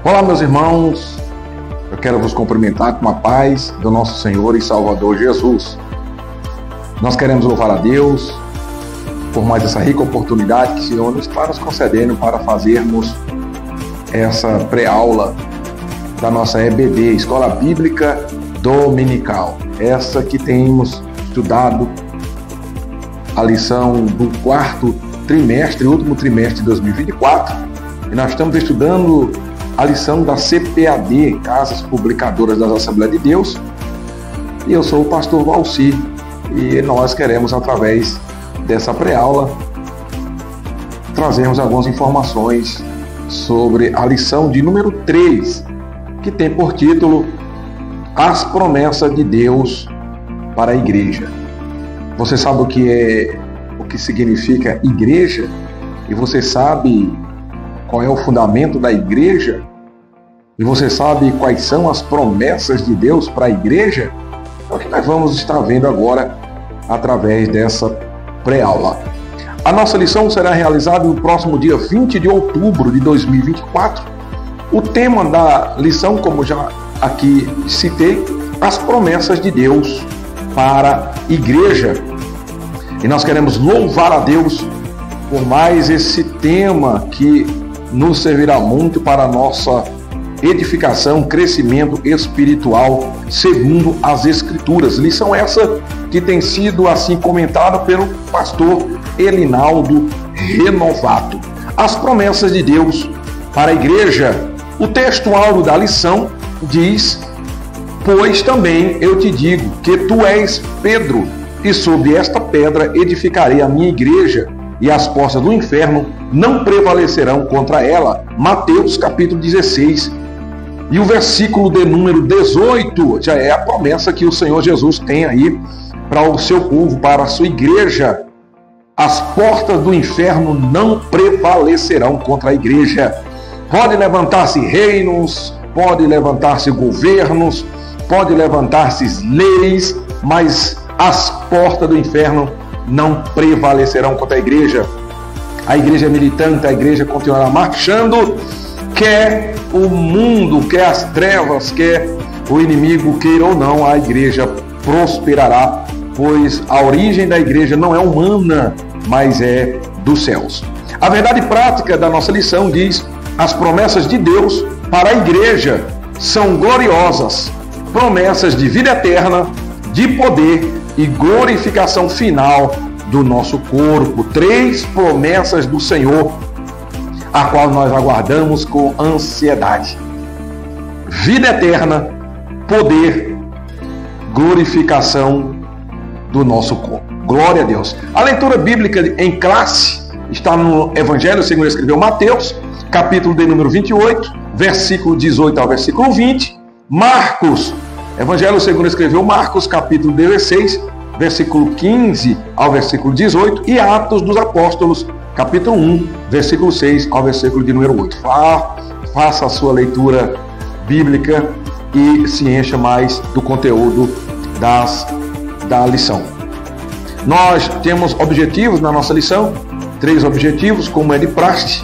Olá, meus irmãos, eu quero vos cumprimentar com a paz do nosso Senhor e Salvador Jesus. Nós queremos louvar a Deus por mais essa rica oportunidade que o Senhor está nos concedendo para fazermos essa pré-aula da nossa EBD, Escola Bíblica Dominical. Essa que temos estudado a lição do quarto trimestre, último trimestre de 2024, e nós estamos estudando a lição da CPAD, Casas Publicadoras das Assembleias de Deus, e eu sou o pastor Valci, e nós queremos, através dessa pré-aula, trazermos algumas informações sobre a lição de número 3, que tem por título As Promessas de Deus para a Igreja. Você sabe o que significa igreja? E você sabe qual é o fundamento da igreja? E você sabe quais são as promessas de Deus para a igreja? É o que nós vamos estar vendo agora através dessa pré-aula. A nossa lição será realizada no próximo dia 20 de outubro de 2024. O tema da lição, como já aqui citei, as promessas de Deus para a igreja. E nós queremos louvar a Deus por mais esse tema que nos servirá muito para a nossa edificação, crescimento espiritual, segundo as Escrituras. Lição essa que tem sido assim comentada pelo pastor Elinaldo Renovato. As promessas de Deus para a igreja. O texto áureo da lição diz: pois também eu te digo que tu és Pedro, e sobre esta pedra edificarei a minha igreja, e as portas do inferno não prevalecerão contra ela. Mateus capítulo 16. E o versículo de número 18 já é a promessa que o Senhor Jesus tem aí para o seu povo, para a sua igreja. As portas do inferno não prevalecerão contra a igreja. Pode levantar-se reinos, pode levantar-se governos, pode levantar-se leis, mas as portas do inferno não prevalecerão contra a igreja. A igreja militante, a igreja continuará marchando, quer o mundo, quer as trevas, quer o inimigo queira ou não, a igreja prosperará, pois a origem da igreja não é humana, mas é dos céus. A verdade prática da nossa lição diz: as promessas de Deus para a igreja são gloriosas, promessas de vida eterna, de poder e glorificação final do nosso corpo. 3 promessas do Senhor, a qual nós aguardamos com ansiedade: vida eterna, poder, glorificação do nosso corpo. Glória a Deus. A leitura bíblica em classe está no Evangelho segundo escreveu Mateus, capítulo de número 28, versículo 18 ao versículo 20. Marcos, Evangelho segundo escreveu Marcos, capítulo 16, versículo 15 ao versículo 18. E Atos dos Apóstolos, capítulo 1, versículo 6 ao versículo de número 8. Faça a sua leitura bíblica e se encha mais do conteúdo da lição. Nós temos objetivos na nossa lição, 3 objetivos, como é de praxe.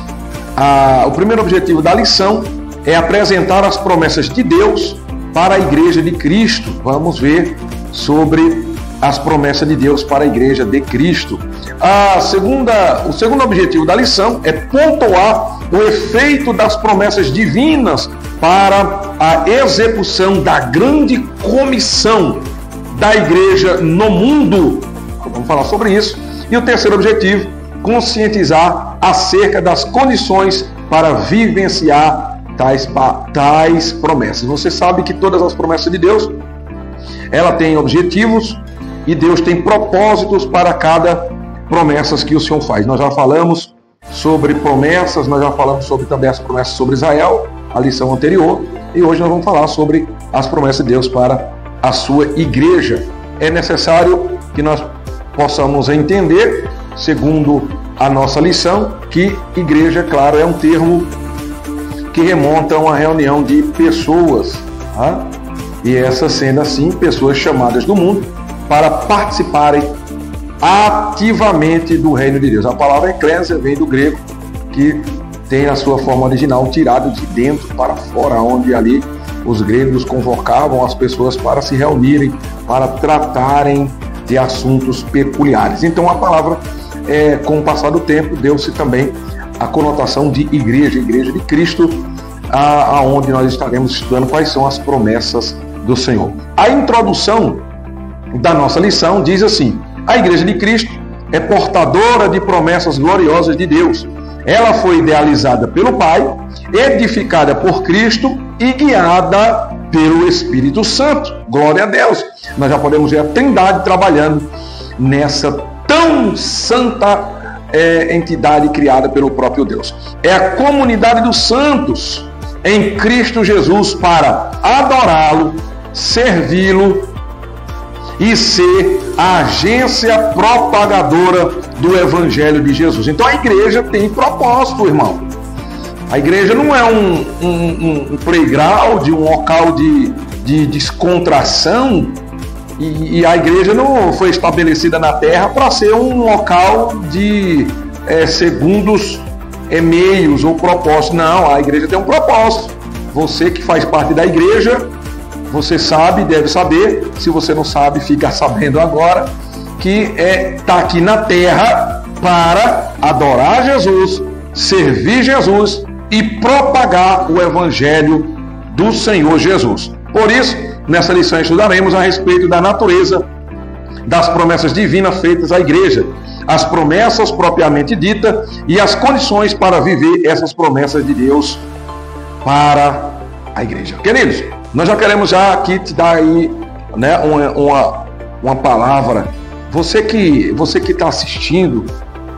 O primeiro objetivo da lição é apresentar as promessas de Deus para a igreja de Cristo. Vamos ver sobre as promessas de Deus para a igreja de Cristo. O segundo objetivo da lição é pontuar o efeito das promessas divinas para a execução da grande comissão da igreja no mundo. Vamos falar sobre isso. E o terceiro objetivo, conscientizar acerca das condições para vivenciar tais promessas. Você sabe que todas as promessas de Deus, ela tem objetivos e Deus tem propósitos para cada promessa que o Senhor faz. Nós já falamos sobre promessas, nós já falamos sobre também as promessas sobre Israel, a lição anterior, e hoje nós vamos falar sobre as promessas de Deus para a sua igreja. É necessário que nós possamos entender, segundo a nossa lição, que igreja, claro, é um termo que remonta a uma reunião de pessoas, tá? E essas sendo assim, pessoas chamadas do mundo para participarem ativamente do reino de Deus. A palavra eclésia vem do grego, que tem a sua forma original tirado de dentro para fora, onde ali os gregos convocavam as pessoas para se reunirem, para tratarem de assuntos peculiares. Então a palavra, com o passar do tempo, deu-se também a conotação de igreja de Cristo, aonde nós estaremos estudando quais são as promessas do Senhor. A introdução da nossa lição diz assim: a igreja de Cristo é portadora de promessas gloriosas de Deus. Ela foi idealizada pelo Pai, edificada por Cristo e guiada pelo Espírito Santo. Glória a Deus! Nós já podemos ver a Trindade trabalhando nessa tão santa entidade criada pelo próprio Deus. É a comunidade dos santos em Cristo Jesus para adorá-lo, servi-lo e ser a agência propagadora do Evangelho de Jesus. Então a igreja tem propósito, irmão. A igreja não é um playground, um local de descontração, e a igreja não foi estabelecida na terra para ser um local de segundos meios ou propósitos. Não, a igreja tem um propósito. Você que faz parte da igreja, você sabe, deve saber. Se você não sabe, fica sabendo agora, que está aqui na terra para adorar Jesus, servir Jesus e propagar o Evangelho do Senhor Jesus. Por isso, nessa lição estudaremos a respeito da natureza das promessas divinas feitas à igreja, as promessas propriamente ditas e as condições para viver essas promessas de Deus para a igreja. Queridos, nós já queremos aqui te dar aí, né, uma palavra. Você que está assistindo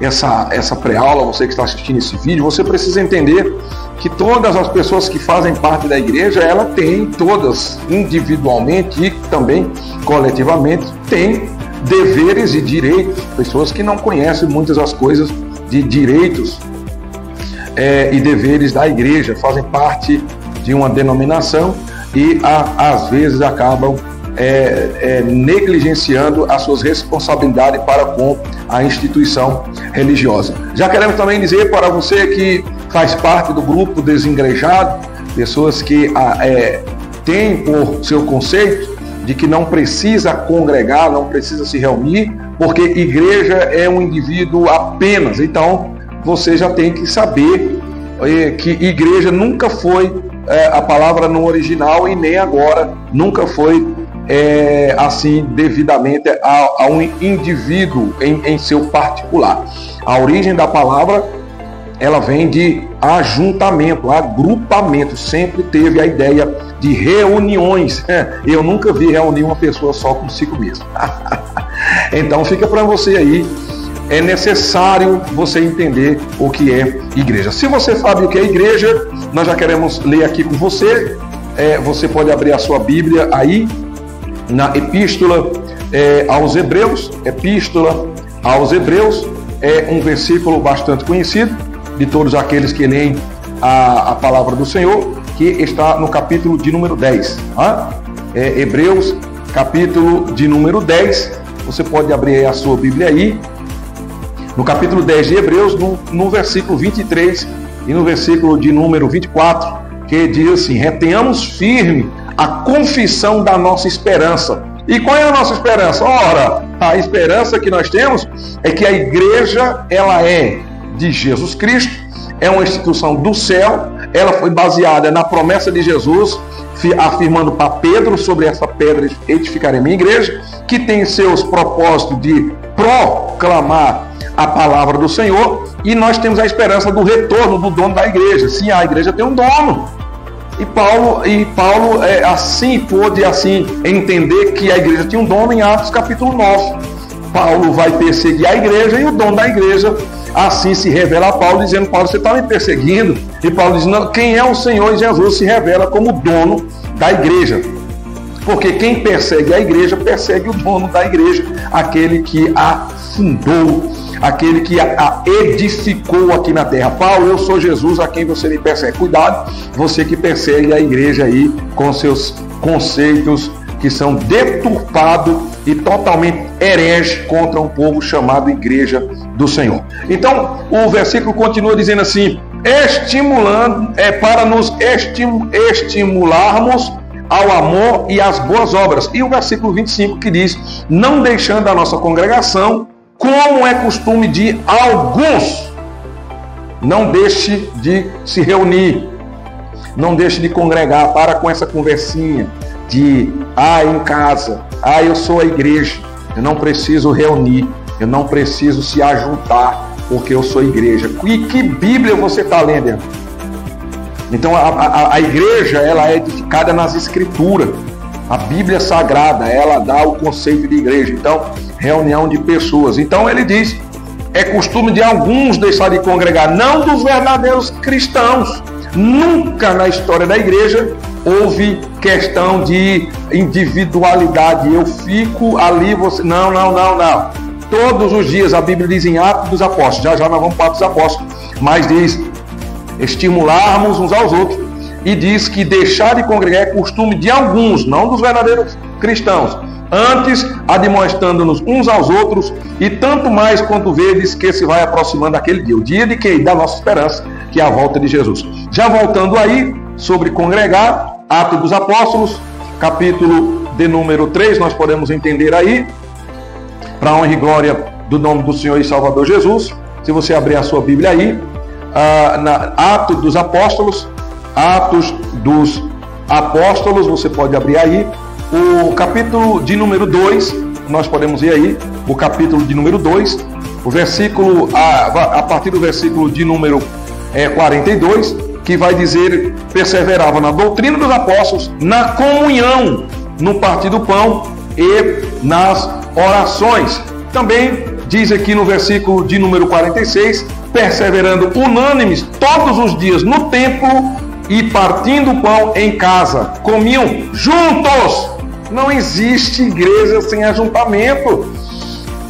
essa pré-aula, você que está assistindo esse vídeo, você precisa entender que todas as pessoas que fazem parte da igreja, ela tem, todas individualmente e também coletivamente, tem deveres e direitos. Pessoas que não conhecem muitas das coisas de direitos e deveres da igreja, fazem parte de uma denominação e às vezes acabam negligenciando as suas responsabilidades para com a instituição religiosa. Já queremos também dizer para você que faz parte do grupo desengrejado, pessoas que têm por seu conceito de que não precisa congregar, não precisa se reunir, porque igreja é um indivíduo apenas. Então você já tem que saber que igreja nunca foi a palavra no original e nem agora nunca foi assim devidamente a um indivíduo em seu particular. A origem da palavra, ela vem de ajuntamento, agrupamento. Sempre teve a ideia de reuniões. Eu nunca vi reunir uma pessoa só consigo mesmo. Então fica para você aí. É necessário você entender o que é igreja. Se você sabe o que é igreja, nós já queremos ler aqui com você. Você pode abrir a sua Bíblia aí na Epístola aos Hebreus. Epístola aos Hebreus é um versículo bastante conhecido de todos aqueles que leem a palavra do Senhor, que está no capítulo de número 10. Hebreus, capítulo de número 10. Você pode abrir a sua Bíblia aí. No capítulo 10 de Hebreus, no versículo 23 e no versículo de número 24, que diz assim: retenhamos firme a confissão da nossa esperança. E qual é a nossa esperança? Ora, a esperança que nós temos é que a igreja, ela é de Jesus Cristo, é uma instituição do céu, ela foi baseada na promessa de Jesus, afirmando para Pedro: sobre essa pedra edificarei minha igreja, que tem seus propósitos de proclamar a palavra do Senhor, e nós temos a esperança do retorno do dono da igreja. Sim, a igreja tem um dono. E Paulo assim pôde entender que a igreja tinha um dono em Atos capítulo 9. Paulo vai perseguir a igreja e o dono da igreja assim se revela a Paulo, dizendo: Paulo, você está me perseguindo? E Paulo diz: não, quem é o Senhor? E Jesus se revela como dono da igreja. Porque quem persegue a igreja, persegue o dono da igreja, aquele que a fundou, aquele que a edificou aqui na terra. Paulo, eu sou Jesus a quem você me persegue. Cuidado, você que persegue a igreja aí com seus conceitos que são deturpados e totalmente hereges contra um povo chamado Igreja do Senhor. Então, o versículo continua dizendo assim: para nos estimularmos ao amor e às boas obras. E o versículo 25 que diz: não deixando a nossa congregação, como é costume de alguns. Não deixe de se reunir, não deixe de congregar. Para com essa conversinha de em casa, eu sou a igreja, eu não preciso reunir, eu não preciso se ajuntar, porque eu sou a igreja. E que Bíblia você está lendo? Então a igreja, ela é edificada nas Escrituras. A Bíblia Sagrada, ela dá o conceito de igreja. Então, reunião de pessoas. Então ele diz: é costume de alguns deixar de congregar, não dos verdadeiros cristãos. Nunca na história da igreja houve questão de individualidade. Eu fico ali, você... Não. Todos os dias a Bíblia diz em Atos dos Apóstolos, já nós vamos para Atos dos Apóstolos, mas diz estimularmos uns aos outros, e diz que deixar de congregar é costume de alguns, não dos verdadeiros cristãos, antes admoestando-nos uns aos outros, e tanto mais quanto vedes que se vai aproximando aquele dia, o dia de quem? Da nossa esperança, que é a volta de Jesus. Já voltando aí, sobre congregar, Atos dos Apóstolos, capítulo de número 3, nós podemos entender aí, para a honra e glória do nome do Senhor e Salvador Jesus. Se você abrir a sua Bíblia aí, Atos dos Apóstolos, você pode abrir aí, o capítulo de número 2, nós podemos ver aí, o capítulo de número 2, o versículo, a partir do versículo de número 42, que vai dizer: perseveravam na doutrina dos apóstolos, na comunhão, no partir do pão e nas orações. Também diz aqui no versículo de número 46, perseverando unânimes todos os dias no templo e partindo o pão em casa, comiam juntos. Não existe igreja sem ajuntamento.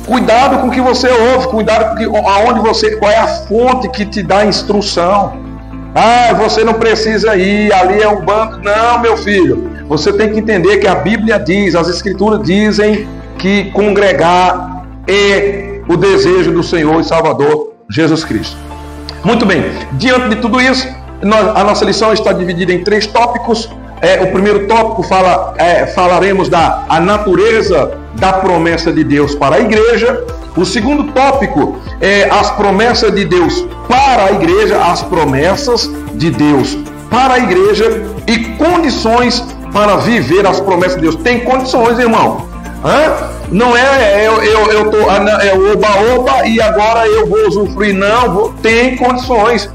Cuidado com o que você ouve, cuidado com aonde você, qual é a fonte que te dá instrução. Você não precisa ir, ali é um banco. Não, meu filho, você tem que entender que a Bíblia diz, as Escrituras dizem que congregar é o desejo do Senhor e Salvador Jesus Cristo. Muito bem, diante de tudo isso, a nossa lição está dividida em 3 tópicos. O primeiro tópico falaremos da natureza da promessa de Deus para a igreja. O segundo tópico é as promessas de Deus para a igreja, as promessas de Deus para a igreja e condições para viver as promessas de Deus. Tem condições, irmão. Não eu tô oba-oba e agora eu vou usufruir. Não, tem condições.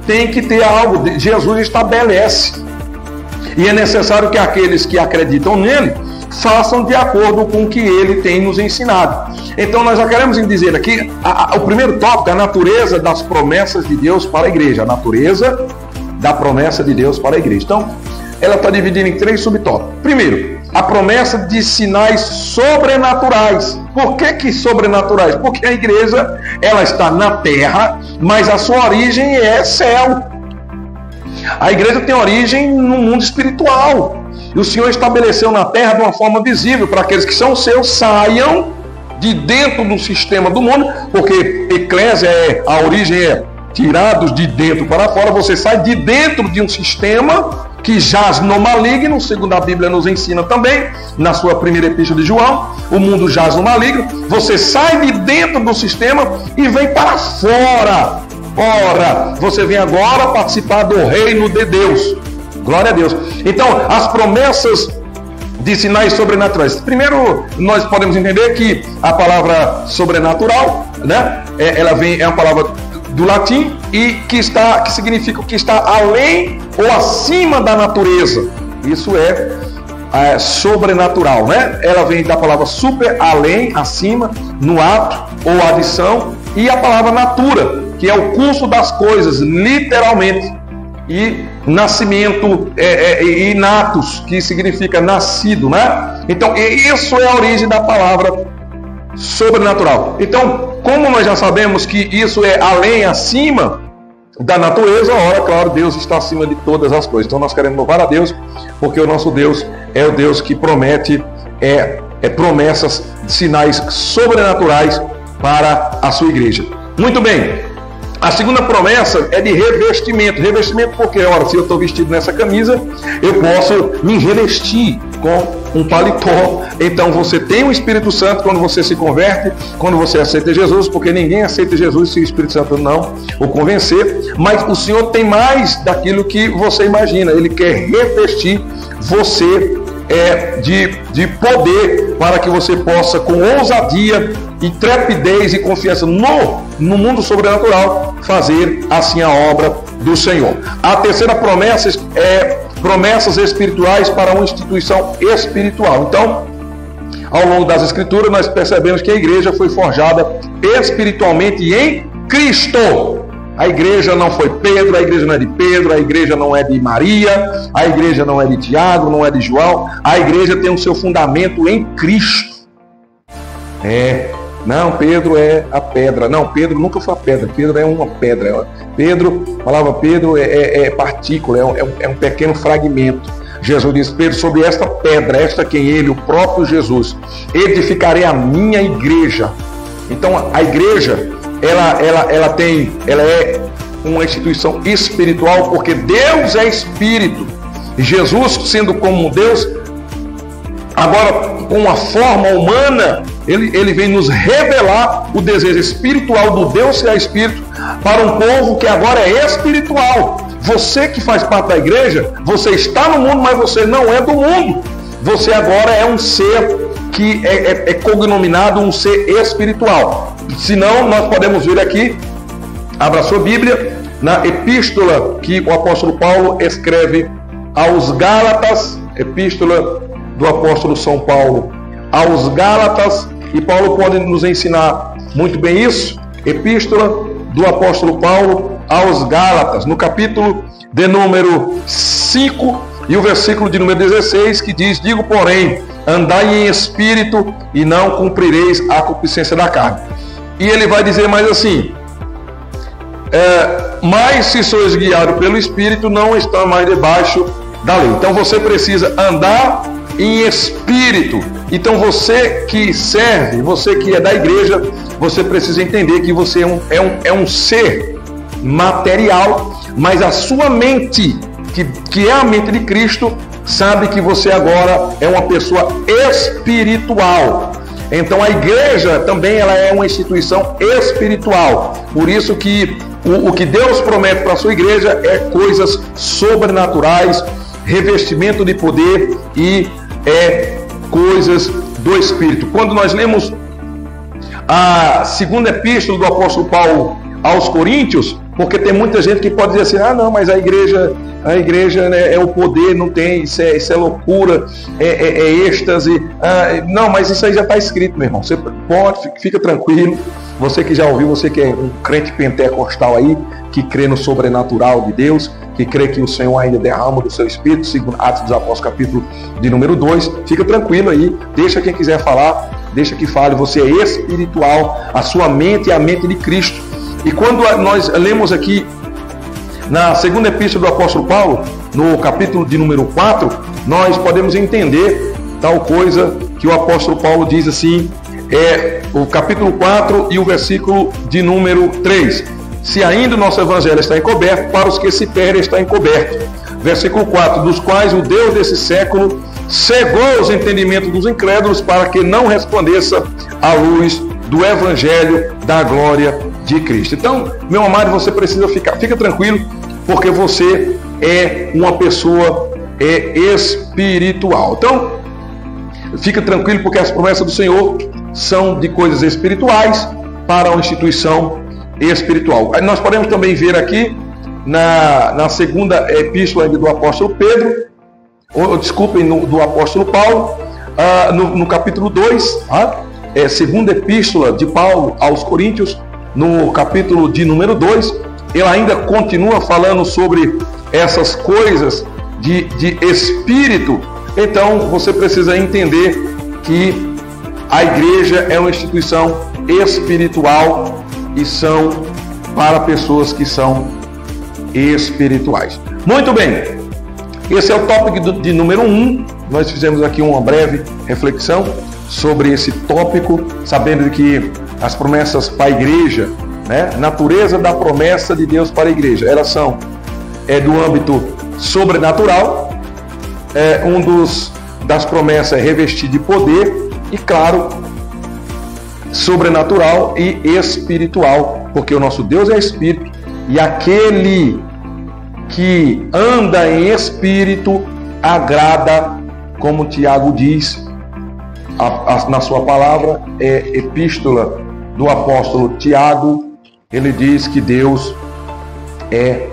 Tem que ter algo. Jesus estabelece. E é necessário que aqueles que acreditam nele façam de acordo com o que ele tem nos ensinado. Então nós já queremos dizer aqui, o primeiro tópico é a natureza das promessas de Deus para a igreja. A natureza da promessa de Deus para a igreja. Então, ela está dividida em 3 subtópicos. Primeiro, a promessa de sinais sobrenaturais. Por que sobrenaturais? Porque a igreja, ela está na terra, mas a sua origem é céu. A igreja tem origem no mundo espiritual. E o Senhor estabeleceu na terra de uma forma visível para aqueles que são seus, saiam de dentro do sistema do mundo, porque eclésia a origem é tirados de dentro para fora. Você sai de dentro de um sistema que jaz no maligno, segundo a Bíblia nos ensina também, na sua primeira epístola de João, o mundo jaz no maligno. Você sai de dentro do sistema e vem para fora. Ora, você vem agora participar do reino de Deus. Glória a Deus. Então, as promessas de sinais sobrenaturais. Primeiro, nós podemos entender que a palavra sobrenatural, né, é uma palavra do latim e que significa que está além ou acima da natureza. Isso é sobrenatural, né? Ela vem da palavra super, além, acima, no ato ou adição, e a palavra natura, que é o curso das coisas, literalmente, e nascimento, inatus, que significa nascido, né? Então, isso é a origem da palavra sobrenatural. Então, como nós já sabemos que isso é além, acima da natureza, ora, claro, Deus está acima de todas as coisas. Então, nós queremos louvar a Deus, porque o nosso Deus é o Deus que promete promessas, sinais sobrenaturais para a sua igreja. Muito bem. A segunda promessa é de revestimento. Revestimento porque, ora, se eu estou vestido nessa camisa, eu posso me revestir com um paletó. Então você tem o Espírito Santo quando você se converte, quando você aceita Jesus, porque ninguém aceita Jesus se o Espírito Santo não o convencer. Mas o Senhor tem mais daquilo que você imagina. Ele quer revestir você de poder para que você possa, com ousadia, intrepidez e confiança no mundo sobrenatural, fazer assim a obra do Senhor. A terceira promessa é promessas espirituais para uma instituição espiritual. Então, ao longo das Escrituras, nós percebemos que a igreja foi forjada espiritualmente em Cristo. A igreja não foi Pedro, a igreja não é de Pedro, a igreja não é de Maria, a igreja não é de Tiago, não é de João. A igreja tem o seu fundamento em Cristo. Não, Pedro é a pedra. Não, Pedro nunca foi a pedra. Pedro é uma pedra. Pedro, a palavra Pedro é partícula, é um pequeno fragmento. Jesus diz: Pedro, sobre esta pedra, esta quem ele, o próprio Jesus, edificarei a minha igreja. Então a igreja, ela é uma instituição espiritual, porque Deus é espírito. E Jesus, sendo como Deus, agora com uma forma humana, ele vem nos revelar o desejo espiritual do Deus que é espírito para um povo que agora é espiritual. Você que faz parte da igreja, você está no mundo, mas você não é do mundo. Você agora é um ser que é cognominado um ser espiritual. Senão, nós podemos ver aqui, abra sua Bíblia, na epístola que o apóstolo Paulo escreve aos Gálatas, epístola do apóstolo São Paulo aos Gálatas, e Paulo pode nos ensinar muito bem isso. Epístola do apóstolo Paulo aos Gálatas, no capítulo de número 5 e o versículo de número 16, que diz: digo, porém, andai em espírito e não cumprireis a concupiscência da carne. E ele vai dizer mais assim: mas se sois guiados pelo Espírito, não está mais debaixo da lei. Então você precisa andar em espírito. Então você que serve, você que é da igreja, você precisa entender que você é um ser material, mas a sua mente, que é a mente de Cristo, sabe que você agora é uma pessoa espiritual. Então a igreja também ela é uma instituição espiritual. Por isso que o que Deus promete para a sua igreja é coisas sobrenaturais, revestimento de poder e coisas do Espírito. Quando nós lemos a segunda epístola do apóstolo Paulo aos Coríntios, porque tem muita gente que pode dizer assim: não, mas a igreja né, é o poder, não tem, isso é loucura, é êxtase. Não, mas isso aí já está escrito, meu irmão. Você pode, fica tranquilo. Você que já ouviu, você que é um crente pentecostal aí, que crê no sobrenatural de Deus, que crê que o Senhor ainda derrama do seu Espírito, segundo Atos dos Apóstolos, capítulo de número 2, fica tranquilo aí, deixa quem quiser falar, deixa que fale. Você é espiritual, a sua mente é a mente de Cristo. E quando nós lemos aqui na segunda epístola do apóstolo Paulo, no capítulo de número 4, nós podemos entender tal coisa que o apóstolo Paulo diz assim, o capítulo 4 e o versículo de número 3. Se ainda o nosso evangelho está encoberto, para os que se perdem está encoberto. Versículo 4, dos quais o Deus desse século cegou os entendimentos dos incrédulos, para que não resplandeça a luz do evangelho da glória de Cristo. Então, meu amado, você precisa fica tranquilo, porque você é uma pessoa espiritual. Então, fica tranquilo, porque as promessas do Senhor são de coisas espirituais para uma instituição espiritual. Nós podemos também ver aqui na segunda epístola do apóstolo Pedro, do apóstolo Paulo, no capítulo 2, segunda epístola de Paulo aos Coríntios, no capítulo de número 2, ele ainda continua falando sobre essas coisas de espírito. Então você precisa entender que a igreja é uma instituição espiritual e são para pessoas que são espirituais. Muito bem, esse é o tópico de número 1. Nós fizemos aqui uma breve reflexão sobre esse tópico, sabendo que as promessas para a igreja né? Natureza da promessa de Deus para a igreja. Elas são do âmbito sobrenatural, das promessas é revestir de poder e, claro, sobrenatural e espiritual, porque o nosso Deus é espírito e aquele que anda em espírito agrada, como Tiago diz na sua palavra, epístola do apóstolo Tiago. Ele diz que Deus é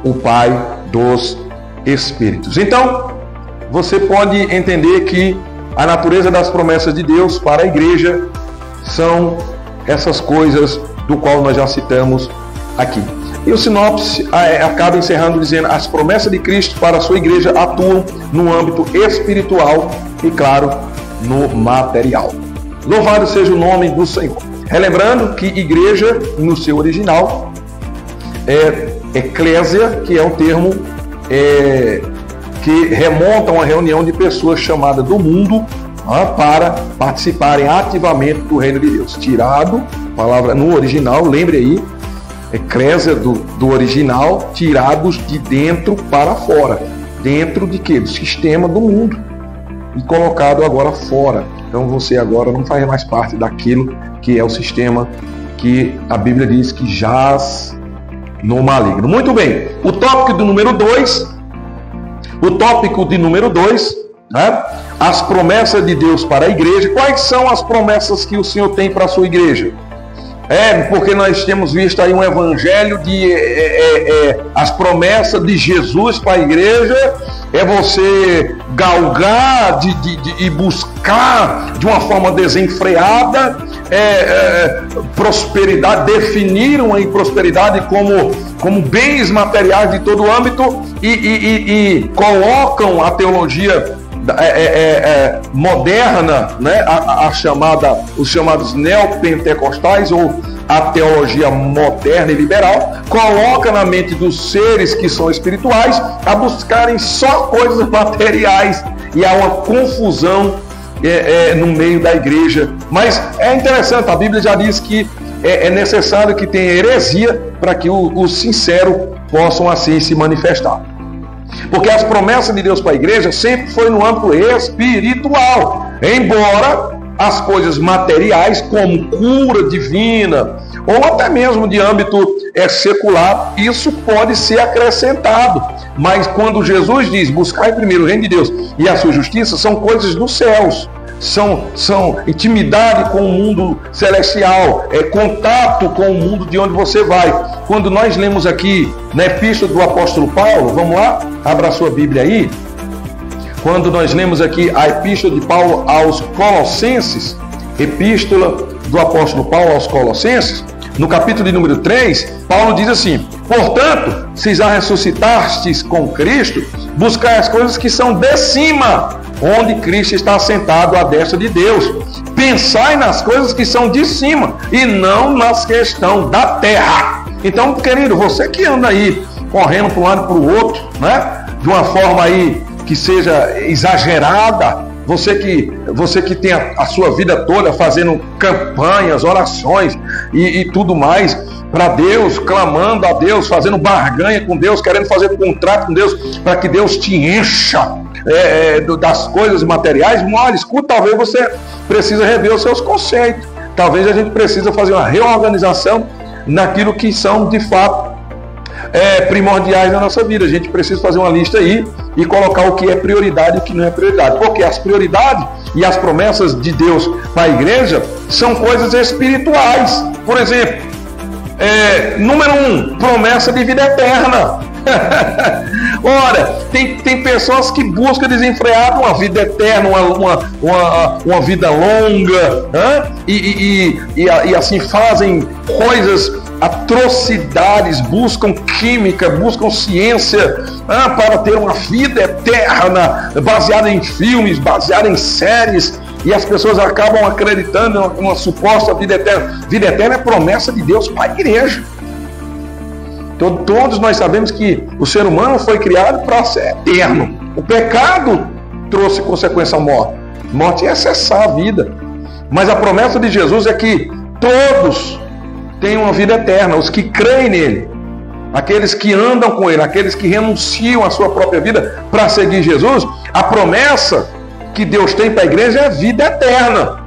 o Pai dos Espíritos. Então, você pode entender que a natureza das promessas de Deus para a igreja são essas coisas do qual nós já citamos aqui. E o sinopse acaba encerrando dizendo: as promessas de Cristo para a sua igreja atuam no âmbito espiritual e, claro, no material. Louvado seja o nome do Senhor. Relembrando que igreja, no seu original, é eclésia, que é o termo que remonta a uma reunião de pessoas chamadas do mundo para participarem ativamente do reino de Deus. Tirado, palavra no original, lembre aí, eclésia do original, tirados de dentro para fora. Dentro de quê? Do sistema do mundo. E colocado agora fora. Então você agora não faz mais parte daquilo que é o sistema que a Bíblia diz que jaz no maligno. Muito bem. O tópico de número 2, né? As promessas de Deus para a igreja. Quais são as promessas que o Senhor tem para a sua igreja? Porque nós temos visto aí um evangelho de as promessas de Jesus para a igreja. É você galgar e buscar de uma forma desenfreada prosperidade, definiram a prosperidade como bens materiais de todo o âmbito e colocam a teologia moderna, né? Os chamados neopentecostais, ou a teologia moderna e liberal, coloca na mente dos seres que são espirituais a buscarem só coisas materiais, e há uma confusão no meio da igreja. Mas é interessante, a Bíblia já diz que é necessário que tenha heresia para que os sinceros possam assim se manifestar. Porque as promessas de Deus para a igreja sempre foi no âmbito espiritual, embora as coisas materiais, como cura divina, ou até mesmo de âmbito secular, isso pode ser acrescentado. Mas quando Jesus diz: buscai primeiro o reino de Deus e a sua justiça, são coisas dos céus. São intimidade com o mundo celestial, contato com o mundo de onde você vai. Quando nós lemos aqui na epístola do apóstolo Paulo, vamos lá, abra a sua Bíblia aí. Quando nós lemos aqui a epístola de Paulo aos Colossenses, epístola do apóstolo Paulo aos Colossenses, no capítulo de número 3, Paulo diz assim: portanto, se já ressuscitastes com Cristo, buscai as coisas que são de cima, onde Cristo está assentado à destra de Deus. Pensai nas coisas que são de cima e não nas que estão da terra. Então, querido, você que anda aí correndo para um lado e para o outro, né, de uma forma aí que seja exagerada, você que tem a sua vida toda fazendo campanhas, orações e tudo mais para Deus, clamando a Deus, fazendo barganha com Deus, querendo fazer contrato com Deus para que Deus te encha das coisas materiais. Olha, escuta, talvez você precisa rever os seus conceitos. Talvez a gente precisa fazer uma reorganização naquilo que são de fato primordiais na nossa vida. A gente precisa fazer uma lista aí e colocar o que é prioridade e o que não é prioridade, porque as prioridades e as promessas de Deus para a igreja são coisas espirituais. Por exemplo, número 1, promessa de vida eterna. Ora, tem pessoas que buscam desenfreado uma vida eterna, uma vida longa, e assim fazem coisas, atrocidades, buscam química, buscam ciência para ter uma vida eterna, baseada em filmes, baseada em séries, e as pessoas acabam acreditando em uma suposta vida eterna. Vida eterna é promessa de Deus para a igreja. Todos nós sabemos que o ser humano foi criado para ser eterno. O pecado trouxe consequência à morte. Morte é cessar a vida. Mas a promessa de Jesus é que todos têm uma vida eterna, os que creem nele, aqueles que andam com ele, aqueles que renunciam à sua própria vida para seguir Jesus. A promessa que Deus tem para a igreja é a vida eterna.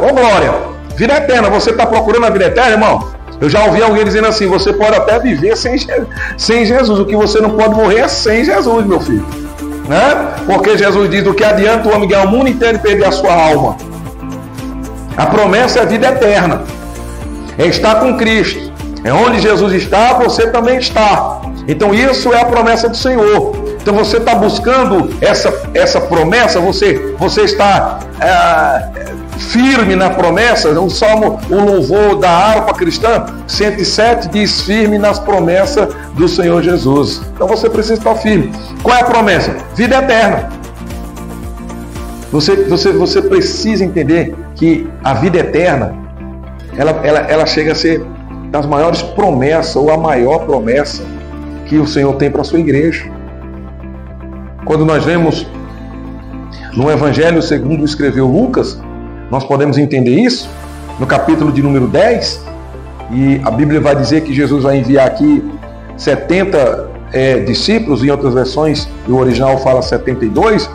Ô glória! Vida eterna. Você está procurando a vida eterna, irmão? Eu já ouvi alguém dizendo assim: você pode até viver sem Jesus, o que você não pode morrer é sem Jesus, meu filho. Porque Jesus diz: do que adianta o homem ganhar o mundo inteiro e perder a sua alma? A promessa é a vida eterna, é estar com Cristo. É onde Jesus está, você também está. Então isso é a promessa do Senhor. Então você está buscando essa promessa, você está firme na promessa. O Salmo, o louvor da harpa cristã 107 diz: firme nas promessas do Senhor Jesus. Então você precisa estar firme. Qual é a promessa? Vida eterna. Você precisa entender que a vida eterna, ela chega a ser das maiores promessas, ou a maior promessa que o Senhor tem para a sua igreja. Quando nós vemos no Evangelho segundo escreveu Lucas, nós podemos entender isso, no capítulo de número 10, e a Bíblia vai dizer que Jesus vai enviar aqui 70 discípulos, em outras versões, o original fala 72,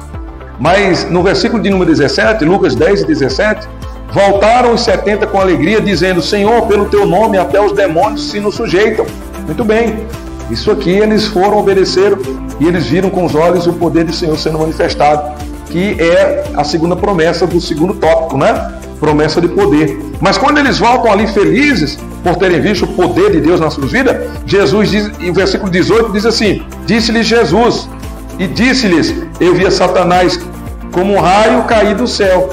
mas no versículo de número 17, Lucas 10 e 17, voltaram os 70 com alegria, dizendo: Senhor, pelo teu nome até os demônios se nos sujeitam. Muito bem, isso aqui eles foram, obedeceram, e eles viram com os olhos o poder do Senhor sendo manifestado, que é a segunda promessa do segundo tópico, promessa de poder. Mas quando eles voltam ali felizes por terem visto o poder de Deus nas suas vidas, Jesus diz, e o versículo 18 diz assim: disse-lhes Jesus, e disse-lhes: eu via Satanás como um raio cair do céu.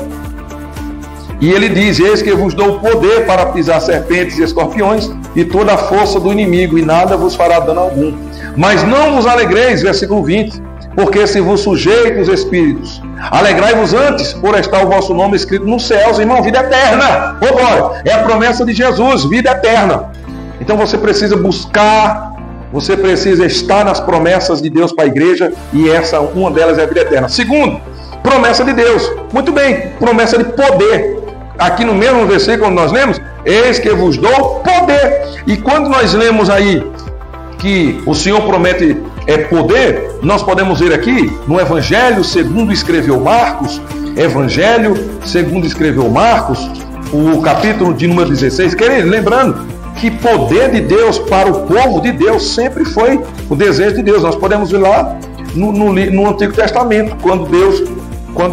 E ele diz: eis que eu vos dou o poder para pisar serpentes e escorpiões e toda a força do inimigo, e nada vos fará dano algum. Mas não vos alegreis, versículo 20, porque se vos sujeitam os espíritos, alegrai-vos antes por estar o vosso nome escrito nos céus. Irmão, vida eterna. Glória! É a promessa de Jesus, vida eterna. Então você precisa buscar, você precisa estar nas promessas de Deus para a igreja, e uma delas é a vida eterna. Segundo, promessa de Deus. Muito bem, promessa de poder. Aqui no mesmo versículo nós lemos: eis que vos dou poder. E quando nós lemos aí que o Senhor promete poder, nós podemos ver aqui no Evangelho segundo escreveu Marcos, Evangelho segundo escreveu Marcos, o capítulo de número 16, lembrando que poder de Deus para o povo de Deus sempre foi o desejo de Deus. Nós podemos ver lá no Antigo Testamento, quando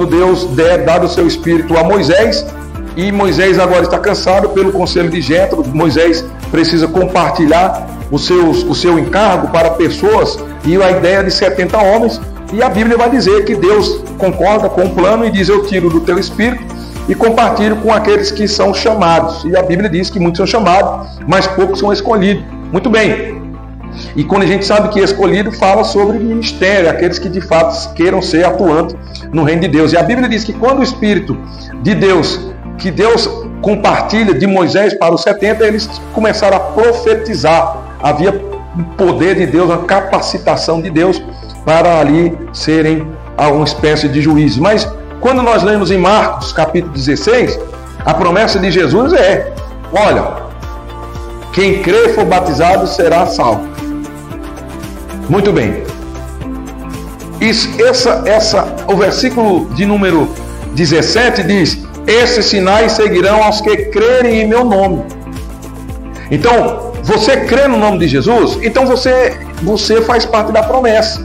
Deus dado o seu Espírito a Moisés, e Moisés agora está cansado pelo conselho de Jétro. Moisés precisa compartilhar o seu encargo para pessoas, e a ideia de 70 homens, e a Bíblia vai dizer que Deus concorda com o plano e diz: eu tiro do teu espírito e compartilho com aqueles que são chamados. E a Bíblia diz que muitos são chamados, mas poucos são escolhidos. Muito bem. E quando a gente sabe que escolhido, fala sobre ministério, aqueles que de fato queiram ser atuantes no reino de Deus. E a Bíblia diz que quando o Espírito de Deus, que Deus compartilha de Moisés para os 70, eles começaram a profetizar. Havia o poder de Deus, uma capacitação de Deus para ali serem uma espécie de juízes. Mas quando nós lemos em Marcos capítulo 16, a promessa de Jesus é: olha, quem crê e for batizado será salvo. Muito bem. O versículo de número 17 diz: esses sinais seguirão aos que crerem em meu nome. Então, você crê no nome de Jesus? Então você faz parte da promessa.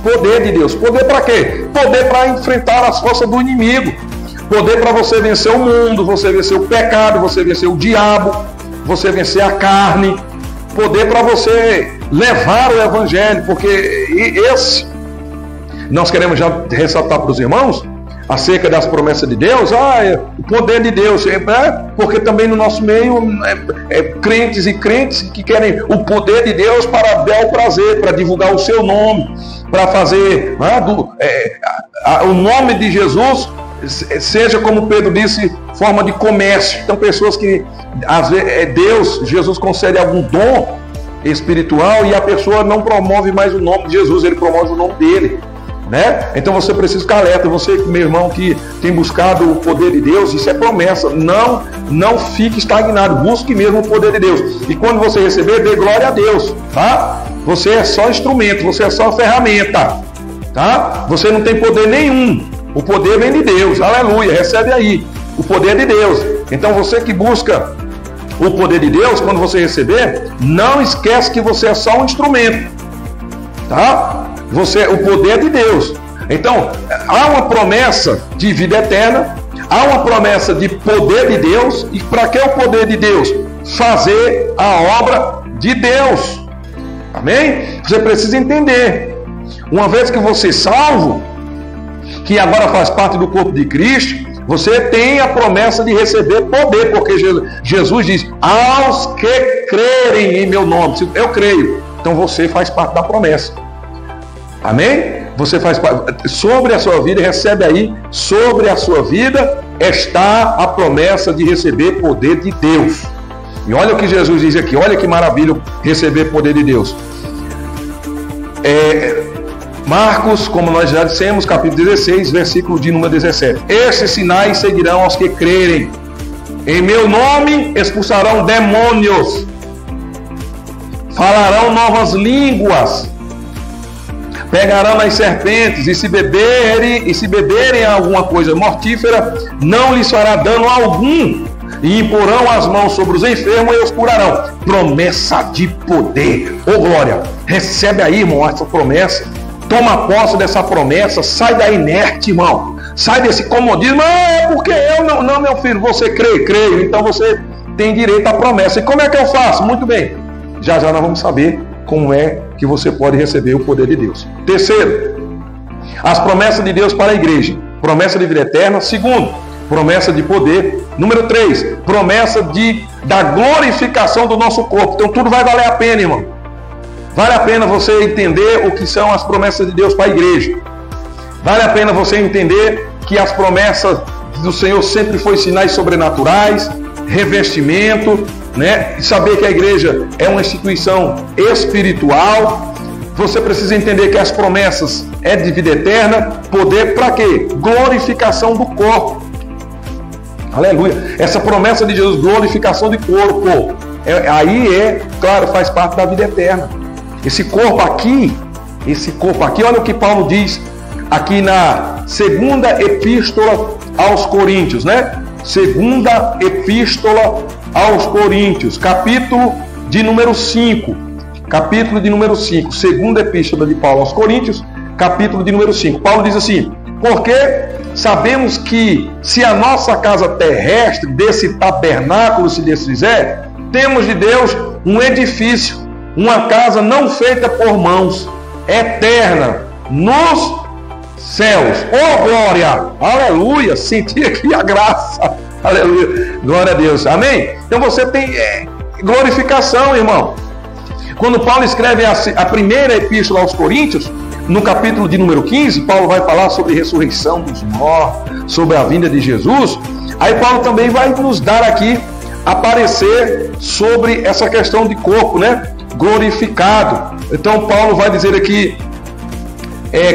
Poder de Deus. Poder para quê? Poder para enfrentar as forças do inimigo. Poder para você vencer o mundo, você vencer o pecado, você vencer o diabo, você vencer a carne. Poder para você levar o evangelho, porque nós queremos já ressaltar para os irmãos acerca das promessas de Deus, o poder de Deus, porque também no nosso meio crentes e crentes que querem o poder de Deus para bel prazer, para divulgar o seu nome, para fazer o nome de Jesus seja, como Pedro disse, forma de comércio. Então pessoas que às vezes Jesus concede algum dom espiritual e a pessoa não promove mais o nome de Jesus, ele promove o nome dele. né? Então você precisa ficar alerta. Você, meu irmão, que tem buscado o poder de Deus, isso é promessa. Não fique estagnado, busque mesmo o poder de Deus. E quando você receber, dê glória a Deus, tá? Você é só instrumento, você é só ferramenta, tá? Você não tem poder nenhum. O poder vem de Deus, aleluia, recebe aí o poder de Deus. Então você que busca o poder de Deus, quando você receber, não esquece que você é só um instrumento, tá? O poder de Deus. Então, há uma promessa de vida eterna, há uma promessa de poder de Deus. E para que o poder de Deus? Fazer a obra de Deus. Amém? Você precisa entender. Uma vez que você é salvo, que agora faz parte do corpo de Cristo, você tem a promessa de receber poder, porque Jesus diz: aos que crerem em meu nome. Eu creio. Então você faz parte da promessa. Amém? Você faz parte. Sobre a sua vida, recebe aí, sobre a sua vida está a promessa de receber poder de Deus. E olha o que Jesus diz aqui, olha que maravilha receber poder de Deus. Marcos, como nós já dissemos, capítulo 16, versículo de número 17. Estes sinais seguirão aos que crerem. Em meu nome expulsarão demônios, falarão novas línguas, pegarão nas serpentes, e se beberem alguma coisa mortífera, não lhes fará dano algum, e imporão as mãos sobre os enfermos e os curarão. Promessa de poder. Ô glória, recebe aí, irmão, essa promessa. Toma posse dessa promessa, sai da inerte, irmão. Sai desse comodismo. É porque eu não, meu filho, você crê, creio, então você tem direito à promessa. E como é que eu faço? Muito bem, já nós vamos saber como é que você pode receber o poder de Deus. Terceiro, as promessas de Deus para a igreja. Promessa de vida eterna. Segundo, promessa de poder. Número 3, promessa da glorificação do nosso corpo. Então tudo vai valer a pena, irmão. Vale a pena você entender o que são as promessas de Deus para a igreja. Vale a pena você entender que as promessas do Senhor sempre foram sinais sobrenaturais, revestimento, né? E saber que a igreja é uma instituição espiritual. Você precisa entender que as promessas é de vida eterna. Poder para quê? Glorificação do corpo. Aleluia. Essa promessa de Jesus, glorificação de corpo. Claro, faz parte da vida eterna. Esse corpo aqui, olha o que Paulo diz aqui na segunda epístola aos Coríntios, né? Segunda epístola aos Coríntios, capítulo de número 5. Capítulo de número 5, segunda epístola de Paulo aos Coríntios, capítulo de número 5. Paulo diz assim: porque sabemos que se a nossa casa terrestre desse tabernáculo se desfizer, temos de Deus um edifício, uma casa não feita por mãos, eterna, nos céus. Oh glória, aleluia, senti aqui a graça, aleluia, glória a Deus, amém? Então você tem glorificação, irmão. Quando Paulo escreve a primeira epístola aos Coríntios, no capítulo de número 15, Paulo vai falar sobre ressurreição dos mortos, sobre a vinda de Jesus. Aí Paulo também vai nos dar aqui aparecer sobre essa questão de corpo, né? Glorificado. Então Paulo vai dizer aqui,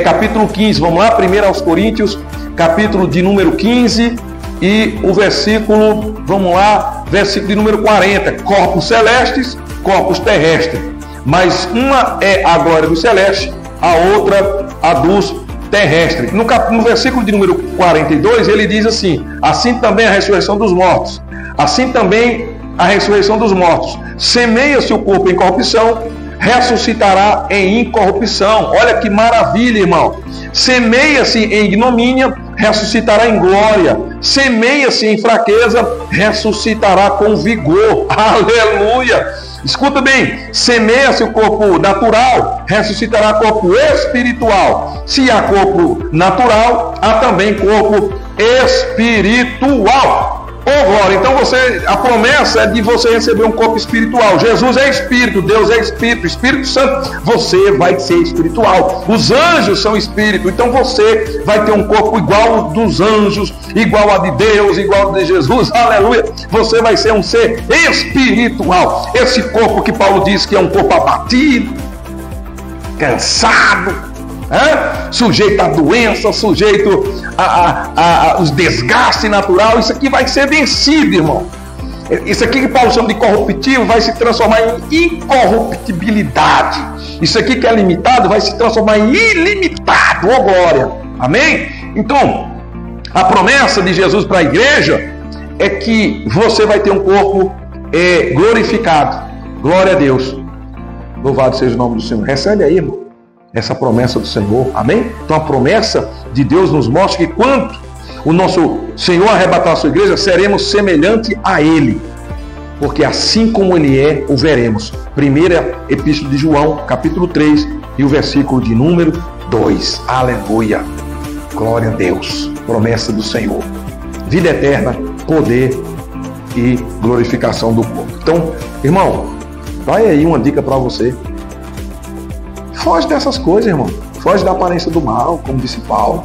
capítulo 15, vamos lá, 1 aos Coríntios, capítulo de número 15 e o versículo, vamos lá, versículo de número 40, corpos celestes, corpos terrestres, mas uma é a glória do celeste, a outra a dos terrestres. No versículo de número 42 ele diz assim: assim também a ressurreição dos mortos, assim também a ressurreição dos mortos. Semeia-se o corpo em corrupção, ressuscitará em incorrupção. Olha que maravilha, irmão. Semeia-se em ignomínia, ressuscitará em glória. Semeia-se em fraqueza, ressuscitará com vigor. Aleluia! Escuta bem, semeia-se o corpo natural, ressuscitará corpo espiritual. Se há corpo natural, há também corpo espiritual. Oh glória, então a promessa é de você receber um corpo espiritual. Jesus é Espírito, Deus é Espírito, Espírito Santo, você vai ser espiritual. Os anjos são Espírito, então você vai ter um corpo igual ao dos anjos, igual a de Deus, igual a de Jesus, aleluia. Você vai ser um ser espiritual. Esse corpo que Paulo diz que é um corpo abatido, cansado, Sujeito à doença, sujeito aos desgastes naturais. Isso aqui vai ser vencido, irmão. Isso aqui que Paulo chama de corruptível vai se transformar em incorruptibilidade. Isso aqui que é limitado vai se transformar em ilimitado. Ô glória! Amém? Então, a promessa de Jesus para a igreja é que você vai ter um corpo glorificado. Glória a Deus. Louvado seja o nome do Senhor. Recebe aí, irmão, essa promessa do Senhor. Amém? Então a promessa de Deus nos mostra que quando o nosso Senhor arrebatar a sua igreja, seremos semelhante a Ele. Porque assim como Ele é, o veremos. Primeira Epístola de João, capítulo 3, e o versículo de número 2. Aleluia. Glória a Deus. Promessa do Senhor. Vida eterna, poder e glorificação do corpo. Então, irmão, vai aí uma dica para você. Foge dessas coisas, irmão. Foge da aparência do mal, como disse Paulo.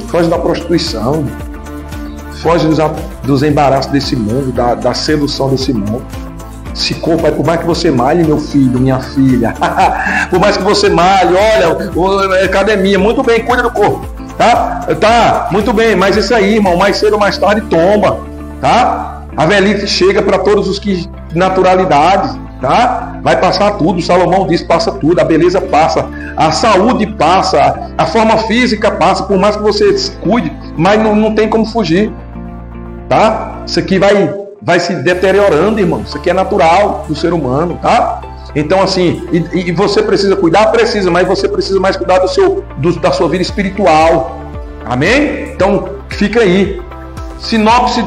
Foge da prostituição. Foge dos embaraços desse mundo, da sedução desse mundo. Esse corpo aí, por mais que você malhe, meu filho, minha filha, por mais que você malhe, olha, academia, muito bem, cuida do corpo, tá, muito bem, mas isso aí, irmão, mais cedo ou mais tarde toma, tá? A velhice chega para todos os que naturalidade, tá? Vai passar tudo, Salomão diz, passa tudo, a beleza passa, a saúde passa, a forma física passa, por mais que você cuide, mas não tem como fugir, tá? Isso aqui vai se deteriorando, irmão, isso aqui é natural do ser humano, tá? Então assim, e você precisa cuidar? Precisa, mas você precisa mais cuidar da sua vida espiritual, amém? Então, fica aí, sinopse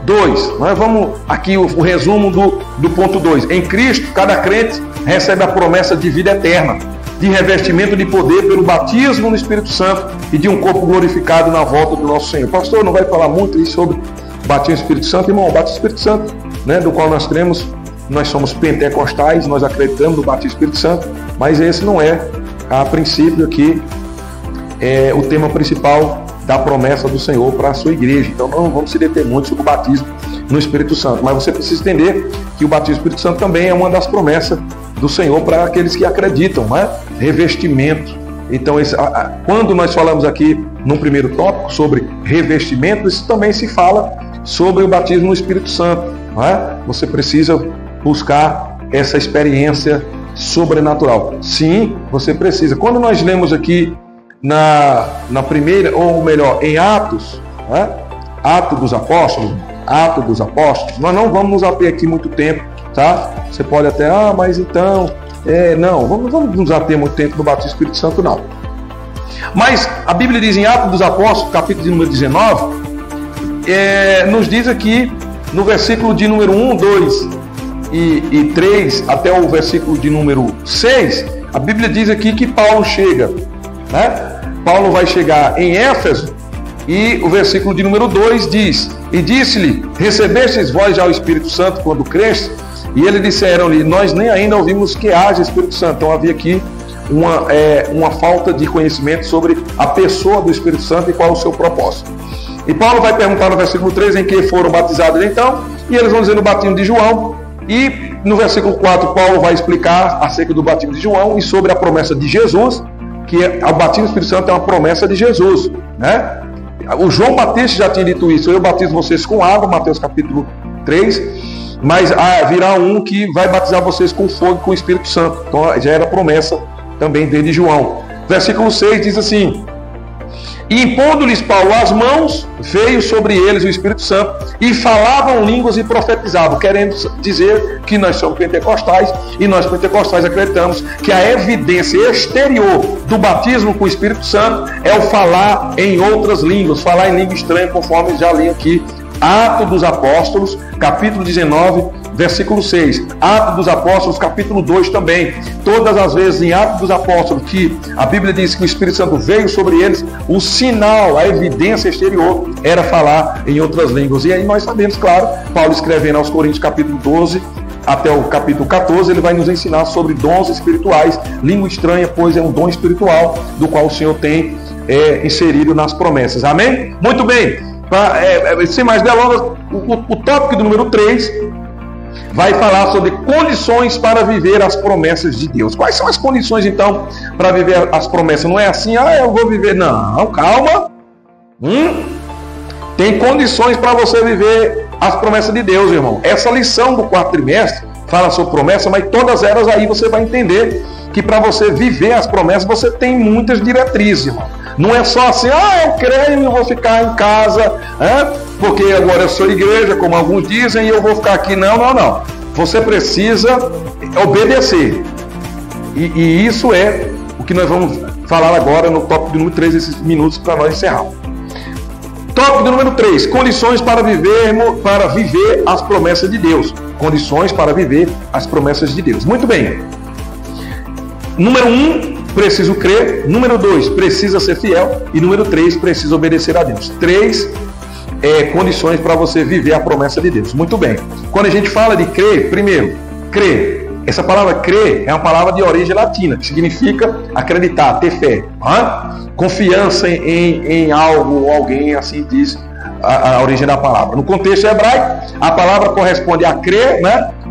2, nós vamos aqui o resumo do ponto 2. Em Cristo, cada crente recebe a promessa de vida eterna, de revestimento de poder pelo batismo no Espírito Santo e de um corpo glorificado na volta do nosso Senhor. Pastor, não vai falar muito aí sobre o batismo no Espírito Santo? Irmão, o batismo no Espírito Santo, né, do qual nós cremos, nós somos pentecostais, nós acreditamos no batismo no Espírito Santo, mas esse não é, a princípio aqui, o tema principal da promessa do Senhor para a sua igreja. Então não vamos se deter muito sobre o batismo no Espírito Santo, mas você precisa entender que o batismo no Espírito Santo também é uma das promessas do Senhor para aqueles que acreditam, né? Revestimento. Então quando nós falamos aqui no primeiro tópico sobre revestimento, isso também se fala sobre o batismo no Espírito Santo, né? Você precisa buscar essa experiência sobrenatural. Sim, você precisa. Quando nós lemos aqui na primeira, ou melhor, em Atos, né? Atos dos Apóstolos, nós não vamos nos ater aqui muito tempo, tá? Você pode até, mas então, não, vamos nos ater muito tempo no batismo do Espírito Santo, não. Mas a Bíblia diz em Atos dos Apóstolos, capítulo de número 19, nos diz aqui, no versículo de número 1, 2 e 3, até o versículo de número 6, a Bíblia diz aqui que Paulo chega, né? Paulo vai chegar em Éfeso e o versículo de número 2 diz: e disse-lhe, recebestes vós já o Espírito Santo quando creste? E eles disseram-lhe, nós nem ainda ouvimos que haja Espírito Santo. Então havia aqui uma falta de conhecimento sobre a pessoa do Espírito Santo e qual o seu propósito. E Paulo vai perguntar no versículo 3 em que foram batizados então, e eles vão dizer no batismo de João. E no versículo 4 Paulo vai explicar acerca do batismo de João e sobre a promessa de Jesus, que o batismo do Espírito Santo é uma promessa de Jesus, né? O João Batista já tinha dito isso: eu batizo vocês com água, Mateus capítulo 3, mas virá um que vai batizar vocês com fogo e com o Espírito Santo. Então já era promessa também de João. Versículo 6 diz assim: e impondo-lhes Paulo as mãos, veio sobre eles o Espírito Santo, e falavam línguas e profetizavam, querendo dizer que nós somos pentecostais, e nós pentecostais acreditamos que a evidência exterior do batismo com o Espírito Santo é o falar em outras línguas, falar em língua estranha, conforme já li aqui, Atos dos Apóstolos, capítulo 19, versículo 6. Atos dos Apóstolos, capítulo 2 também. Todas as vezes em Atos dos Apóstolos que a Bíblia diz que o Espírito Santo veio sobre eles, o sinal, a evidência exterior era falar em outras línguas. E aí nós sabemos, claro, Paulo escrevendo aos Coríntios, capítulo 12 até o capítulo 14, ele vai nos ensinar sobre dons espirituais. Língua estranha, pois, é um dom espiritual do qual o Senhor tem inserido nas promessas. Amém? Muito bem. Sem mais delongas, o tópico do número 3, vai falar sobre condições para viver as promessas de Deus. Quais são as condições, então, para viver as promessas? Não é assim, eu vou viver. Não, calma. Tem condições para você viver as promessas de Deus, irmão. Essa lição do 4º trimestre fala sobre promessa, mas todas elas aí você vai entender que para você viver as promessas, você tem muitas diretrizes, irmão. Não é só assim, eu creio e vou ficar em casa, porque agora eu sou igreja, como alguns dizem, e eu vou ficar aqui. Não. Você precisa obedecer. E isso é o que nós vamos falar agora no tópico de número 3, esses minutos para nós encerrar. Tópico de número 3, condições para viver as promessas de Deus. Condições para viver as promessas de Deus. Muito bem. Número 1, preciso crer. Número 2, precisa ser fiel. E número 3, precisa obedecer a Deus. 3 condições para você viver a promessa de Deus. Muito bem. Quando a gente fala de crer, primeiro, crer. Essa palavra crer é uma palavra de origem latina, que significa acreditar, ter fé. Confiança em algo ou alguém, assim diz a origem da palavra. No contexto hebraico, a palavra corresponde a crer,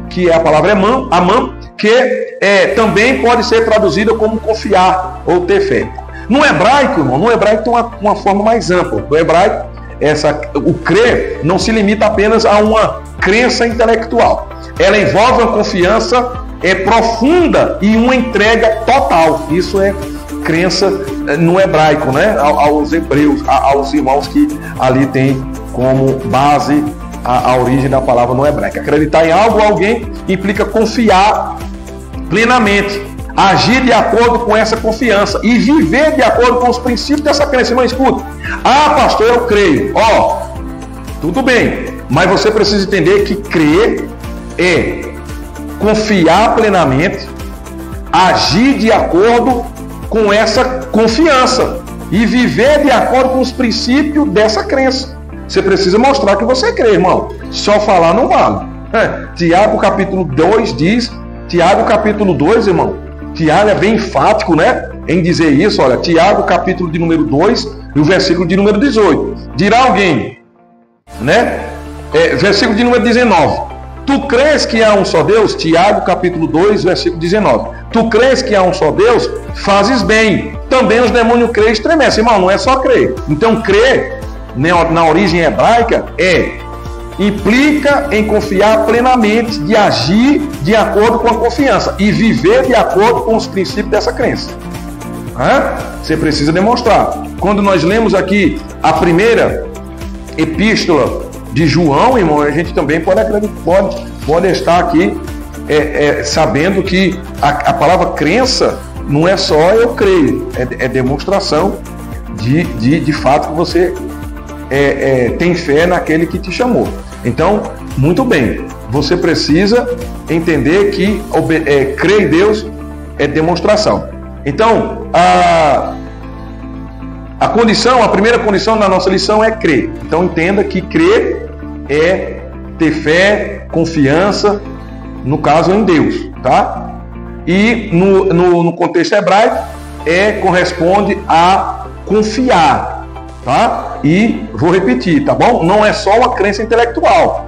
que é a palavra amam, que também pode ser traduzida como confiar ou ter fé. No hebraico, irmão, tem uma forma mais ampla. No hebraico, o crer não se limita apenas a uma crença intelectual. Ela envolve uma confiança profunda e uma entrega total. Isso é crença no hebraico, aos hebreus, aos irmãos que ali tem como base a origem da palavra no hebraico. Acreditar em algo ou alguém implica confiar plenamente, agir de acordo com essa confiança e viver de acordo com os princípios dessa crença. Irmão, escuta. Pastor, eu creio. Tudo bem, mas você precisa entender que crer é confiar plenamente, agir de acordo com essa confiança e viver de acordo com os princípios dessa crença. Você precisa mostrar que você crê, irmão. Só falar não vale. Tiago capítulo 2 diz, Tiago capítulo 2, irmão, Tiago é bem enfático, em dizer isso. Olha, Tiago capítulo de número 2 e o versículo de número 18. Dirá alguém, versículo de número 19. Tu crês que há um só Deus? Tiago capítulo 2, versículo 19. Tu crês que há um só Deus? Fazes bem. Também os demônios creem e estremecem. Irmão, não é só crer. Então, crer, na origem hebraica, implica em confiar plenamente, de agir de acordo com a confiança e viver de acordo com os princípios dessa crença. Você precisa demonstrar. Quando nós lemos aqui a primeira epístola de João, irmão, a gente também pode estar aqui sabendo que a palavra crença não é só eu creio, é demonstração de fato que você tem fé naquele que te chamou. Então, muito bem, você precisa entender que crer em Deus é demonstração. Então, a primeira condição da nossa lição é crer. Então entenda que crer é ter fé, confiança, no caso em Deus, tá? E no contexto hebraico corresponde a confiar, tá? E vou repetir, tá bom? Não é só uma crença intelectual,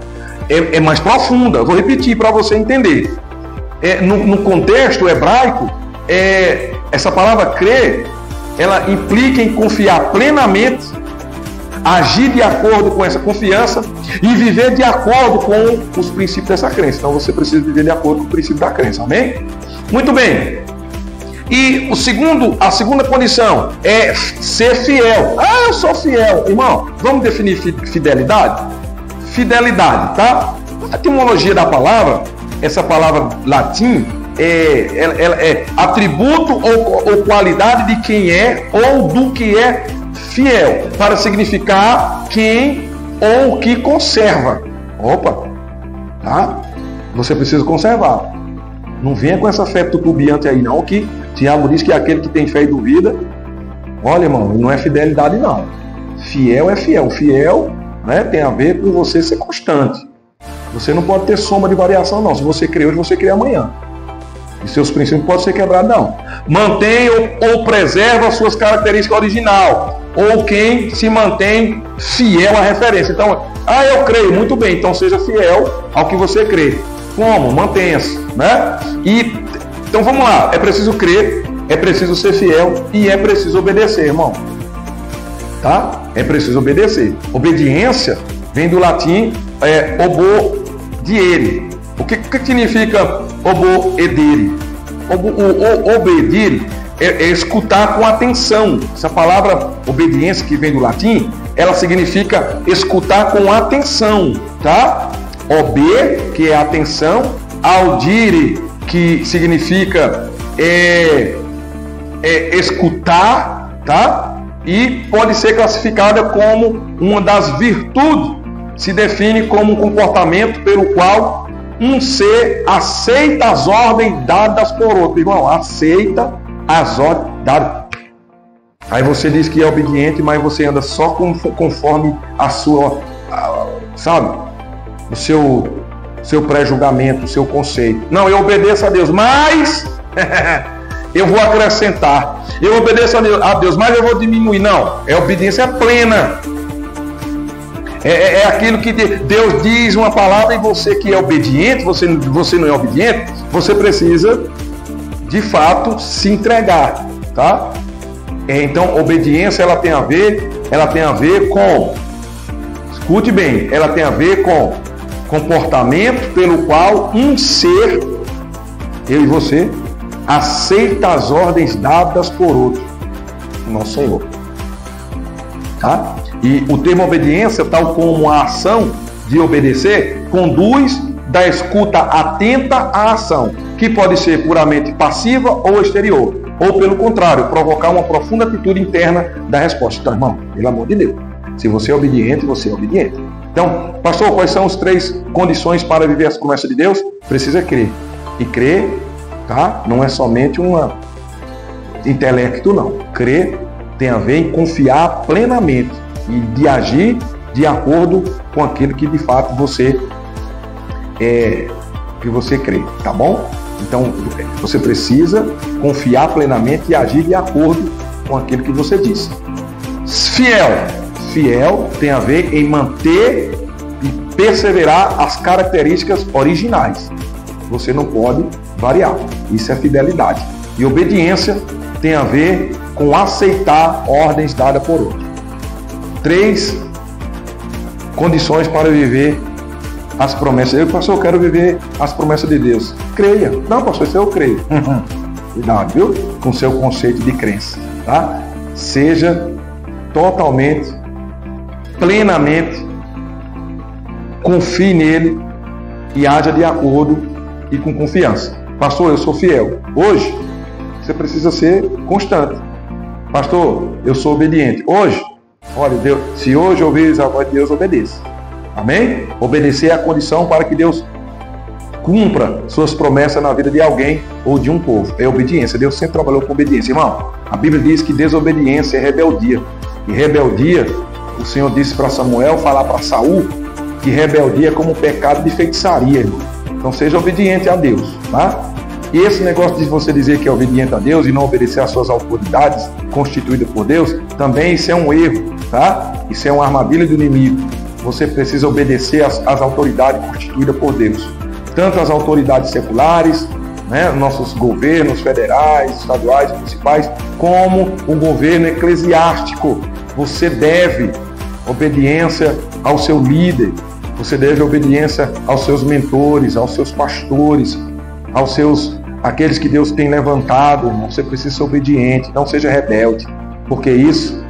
é mais profunda. Vou repetir para você entender. No contexto hebraico, essa palavra crer, ela implica em confiar plenamente, agir de acordo com essa confiança e viver de acordo com os princípios dessa crença. Então você precisa viver de acordo com o princípio da crença, amém? Muito bem. E a segunda condição é ser fiel. Eu sou fiel. Irmão, vamos definir fidelidade? Fidelidade, tá? A etimologia da palavra, essa palavra latim, ela é atributo ou qualidade de quem é ou do que é fiel, para significar quem ou que conserva. Tá? Você precisa conservar. Não venha com essa fé tutubiante aí não, que Tiago diz que aquele que tem fé e duvida, olha, irmão, não é fidelidade não. Fiel é fiel. Fiel, tem a ver com você ser constante. Você não pode ter soma de variação não. Se você crê hoje, você crê amanhã. E seus princípios podem ser quebrados, não. Mantém ou preserva as suas características original. Ou quem se mantém fiel à referência. Então, eu creio, muito bem. Então seja fiel ao que você crê. Como? Mantenha-se, né? Então vamos lá, é preciso crer, é preciso ser fiel e é preciso obedecer, irmão. Tá? É preciso obedecer. Obediência vem do latim obediere. O que significa obediere? Obedir é escutar com atenção. Essa palavra obediência, que vem do latim, ela significa escutar com atenção, tá? Obe, que é atenção, audire, que significa escutar, tá? E pode ser classificada como uma das virtudes. Se define como um comportamento pelo qual um ser aceita as ordens dadas por outro. Irmão, aceita as ordens dadas. Aí você diz que é obediente, mas você anda só conforme a sua, sabe? O seu pré-julgamento, o seu conceito. Não, eu obedeço a Deus, mas eu vou acrescentar. Eu obedeço a Deus, mas eu vou diminuir. Não, é obediência plena. É aquilo que Deus diz uma palavra e você que é obediente, você não é obediente, você precisa, de fato, se entregar, tá? Então, obediência, ela tem a ver com, escute bem, ela tem a ver com comportamento pelo qual um ser, eu e você, aceita as ordens dadas por outro, nosso Senhor. Tá? E o termo obediência, tal como a ação de obedecer, conduz da escuta atenta à ação, que pode ser puramente passiva ou exterior, ou pelo contrário, provocar uma profunda atitude interna da resposta. Então, irmão, pelo amor de Deus, se você é obediente, você é obediente. Então, pastor, quais são as 3 condições para viver as promessas de Deus? Precisa crer. E crer, tá? Não é somente um intelecto, não. Crer tem a ver em confiar plenamente e de agir de acordo com aquilo que de fato você crê, tá bom? Então, você precisa confiar plenamente e agir de acordo com aquilo que você disse. Fiel tem a ver em manter e perseverar as características originais. Você não pode variar. Isso é fidelidade. E obediência tem a ver com aceitar ordens dadas por outro. 3 condições para viver as promessas. Pastor, eu quero viver as promessas de Deus. Creia. Não, pastor, isso eu creio. Cuidado, viu? Com o seu conceito de crença, tá? Seja totalmente, plenamente, confie nele e haja de acordo e com confiança. Pastor, eu sou fiel. Hoje, você precisa ser constante. Pastor, eu sou obediente. Hoje, olha, Deus, se hoje ouvires a voz de Deus, obedeça. Amém? Obedecer é a condição para que Deus cumpra suas promessas na vida de alguém ou de um povo. É obediência. Deus sempre trabalhou com obediência. Irmão, a Bíblia diz que desobediência é rebeldia. E rebeldia, o Senhor disse para Samuel, falar para Saul, que rebeldia é como pecado de feitiçaria, irmão. Então seja obediente a Deus, tá? E esse negócio de você dizer que é obediente a Deus e não obedecer às suas autoridades constituídas por Deus, também isso é um erro, tá? Isso é uma armadilha do inimigo. Você precisa obedecer às autoridades constituídas por Deus. Tanto as autoridades seculares, né, nossos governos federais, estaduais, municipais, como o governo eclesiástico. Você deve obediência ao seu líder, você deve obediência aos seus mentores, aos seus pastores, aqueles que Deus tem levantado. Você precisa ser obediente, não seja rebelde, porque isso,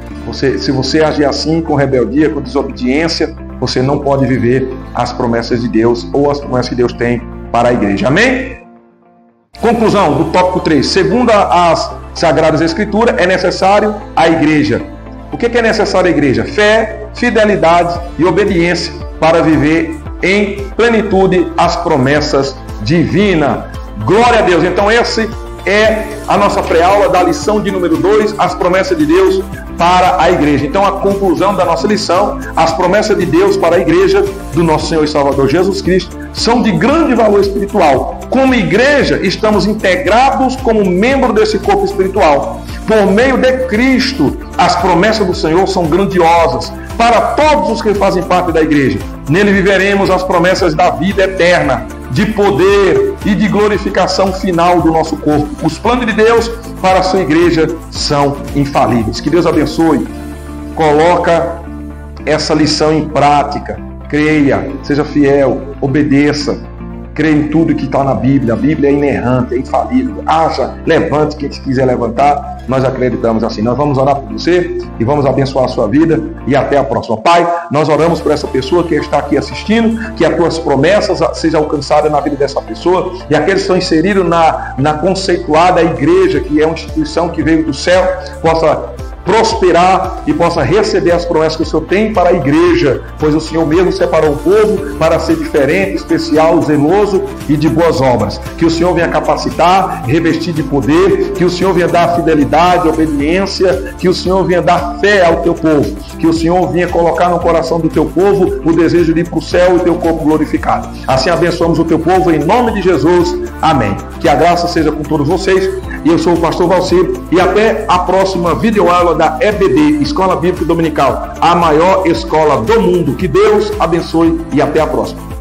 se você agir assim, com rebeldia, com desobediência, você não pode viver as promessas de Deus ou as promessas que Deus tem para a igreja. Amém? Conclusão do tópico 3. Segundo as Sagradas Escrituras, é necessário a igreja. O que é necessário à igreja? Fé, fidelidade e obediência para viver em plenitude as promessas divinas. Glória a Deus. Então esse é a nossa pré-aula da lição de número 2, as promessas de Deus para a igreja. Então a conclusão da nossa lição, as promessas de Deus para a igreja do nosso Senhor e Salvador Jesus Cristo são de grande valor espiritual. Como igreja, estamos integrados como membro desse corpo espiritual. Por meio de Cristo, as promessas do Senhor são grandiosas para todos os que fazem parte da igreja. Nele viveremos as promessas da vida eterna, de poder e de glorificação final do nosso corpo. Os planos de Deus para a sua igreja são infalíveis. Que Deus abençoe. Coloca essa lição em prática. Creia, seja fiel, obedeça. Creia em tudo que está na Bíblia. A Bíblia é inerrante, é infalível. Haja, levante quem quiser levantar. Nós acreditamos assim. Nós vamos orar por você e vamos abençoar a sua vida. E até a próxima. Pai, nós oramos por essa pessoa que está aqui assistindo, que as tuas promessas sejam alcançadas na vida dessa pessoa. E aqueles que estão inseridos na conceituada igreja, que é uma instituição que veio do céu, possa prosperar e possa receber as promessas que o Senhor tem para a igreja, pois o Senhor mesmo separou o povo para ser diferente, especial, zeloso e de boas obras. Que o Senhor venha capacitar, revestir de poder, que o Senhor venha dar fidelidade, obediência, que o Senhor venha dar fé ao teu povo, que o Senhor venha colocar no coração do teu povo o desejo de ir para o céu e teu corpo glorificado. Assim abençoamos o teu povo em nome de Jesus. Amém. Que a graça seja com todos vocês. E eu sou o pastor Valcir e até a próxima videoaula da EBD, Escola Bíblica Dominical, a maior escola do mundo. Que Deus abençoe e até a próxima.